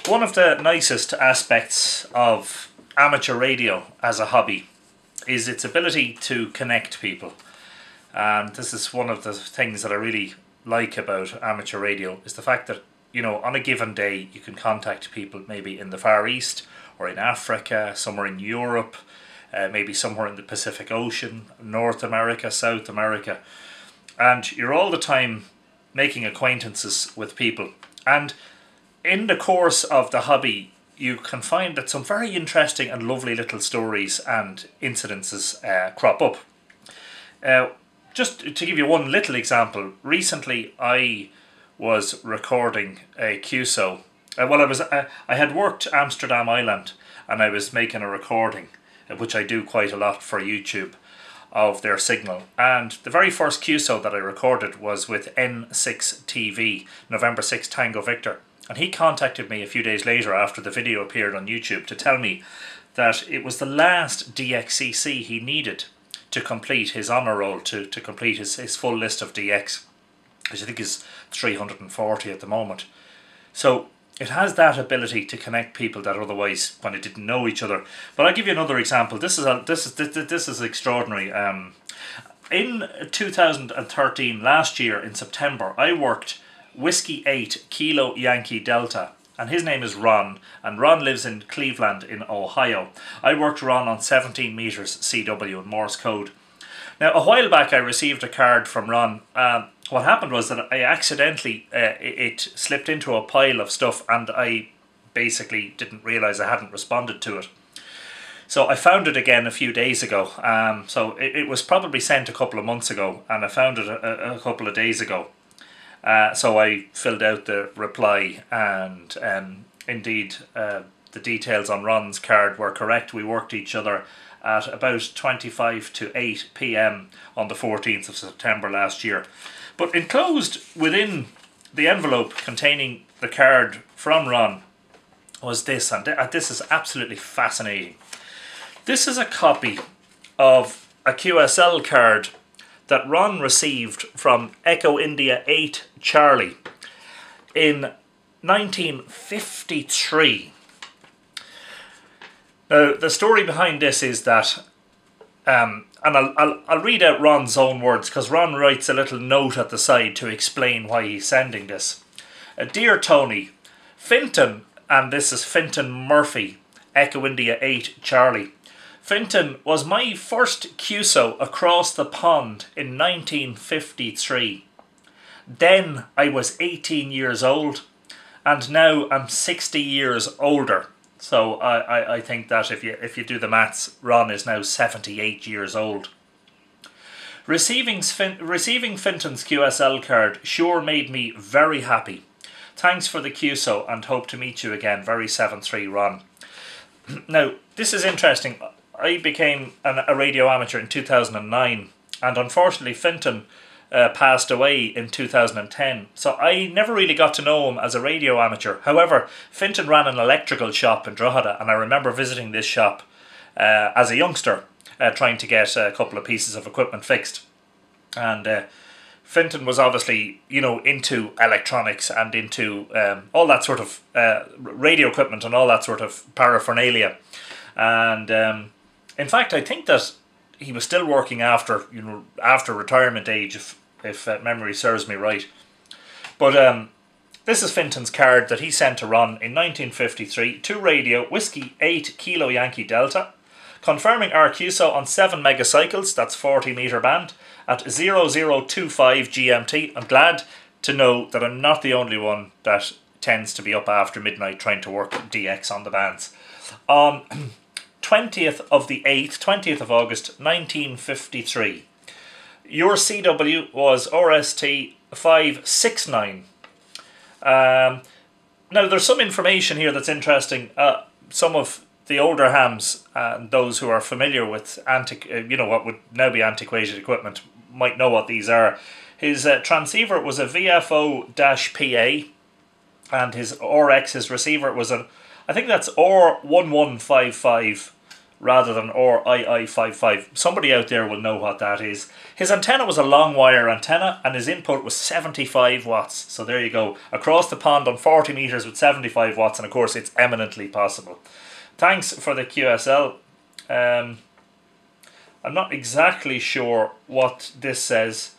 One of the nicest aspects of amateur radio as a hobby is its ability to connect people. And this is one of the things that I really like about amateur radio, is the fact that, you know, on a given day you can contact people maybe in the Far East or in Africa, somewhere in Europe, maybe somewhere in the Pacific Ocean, North America, South America. And you're all the time making acquaintances with people. And in the course of the hobby, you can find that some very interesting and lovely little stories and incidences crop up. Just to give you one little example, recently I was recording a QSO. I had worked Amsterdam Island and I was making a recording, which I do quite a lot for YouTube, of their signal. And the very first QSO that I recorded was with N6TV, November 6 Tango Victor. And he contacted me a few days later after the video appeared on YouTube to tell me that it was the last DXCC he needed to complete his honour roll, to complete his full list of DX, which I think is 340 at the moment. So it has that ability to connect people that otherwise when it didn't know each other. But I'll give you another example. This is extraordinary. In 2013, last year in September, I worked Whiskey 8 Kilo Yankee Delta, and his name is Ron, and Ron lives in Cleveland in Ohio. I worked Ron on 17 meters CW in Morse code. Now, a while back I received a card from Ron. What happened was that I accidentally, it slipped into a pile of stuff and I basically didn't realise I hadn't responded to it. So I found it again a few days ago. So it was probably sent a couple of months ago and I found it a couple of days ago. So I filled out the reply, and indeed the details on Ron's card were correct. We worked each other at about 25 to 8 p.m. on the 14th of September last year. But enclosed within the envelope containing the card from Ron was this, and this is absolutely fascinating. This is a copy of a QSL card that Ron received from Echo India 8 Charlie in 1953. Now, the story behind this is that, and I'll read out Ron's own words, because Ron writes a little note at the side to explain why he's sending this. Dear Tony, Fintan, and this is Fintan Murphy, Echo India 8 Charlie. Fintan was my first QSO across the pond in 1953. Then I was 18 years old, and now I'm 60 years older. So I think that if you do the maths, Ron is now 78 years old. Receiving Fintan's QSL card sure made me very happy. Thanks for the QSO and hope to meet you again. Very 7-3 Ron. Now, this is interesting. I became a radio amateur in 2009, and unfortunately Fintan passed away in 2010, so I never really got to know him as a radio amateur. However, Fintan ran an electrical shop in Drogheda, and I remember visiting this shop as a youngster, trying to get a couple of pieces of equipment fixed. And Fintan was obviously, you know, into electronics and into all that sort of radio equipment and all that sort of paraphernalia. And in fact, I think that he was still working after retirement age, if memory serves me right. But this is Fintan's card that he sent to Ron in 1953 to radio Whiskey 8 Kilo Yankee Delta, confirming our QSO on 7 megacycles, that's 40 meter band, at 0025 GMT. I'm glad to know that I'm not the only one that tends to be up after midnight trying to work DX on the bands. On 20th of the 8th, 20th of August 1953. Your CW was RST 569. Now there's some information here that's interesting. Some of the older hams and those who are familiar with what would now be antiquated equipment might know what these are. His transceiver was a VFO-PA, and his RX, his receiver, was I think that's R1155 rather than or EI8C. Somebody out there will know what that is. His antenna was a long wire antenna and his input was 75 watts. So there you go. Across the pond on 40 meters with 75 watts, and of course it's eminently possible. Thanks for the QSL. I'm not exactly sure what this says.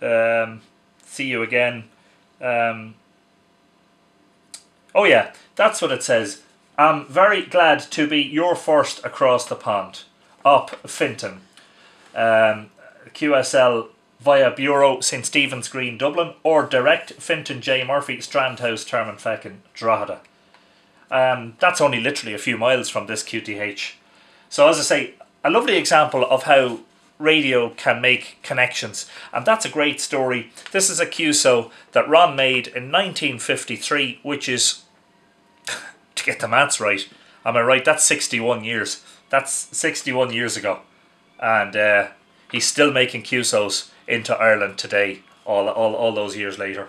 See you again. Oh yeah, that's what it says. I'm very glad to be your first across the pond. Up Fintan. QSL via Bureau St Stephen's Green, Dublin, or direct Fintan J Murphy, Strandhouse, Termonfeckin, Drogheda. That's only literally a few miles from this QTH. So as I say, a lovely example of how radio can make connections, and that's a great story. This is a QSO that Ron made in 1953, which is, to get the maths right, am I right? That's 61 years. That's 61 years ago, and he's still making QSOs into Ireland today, all those years later.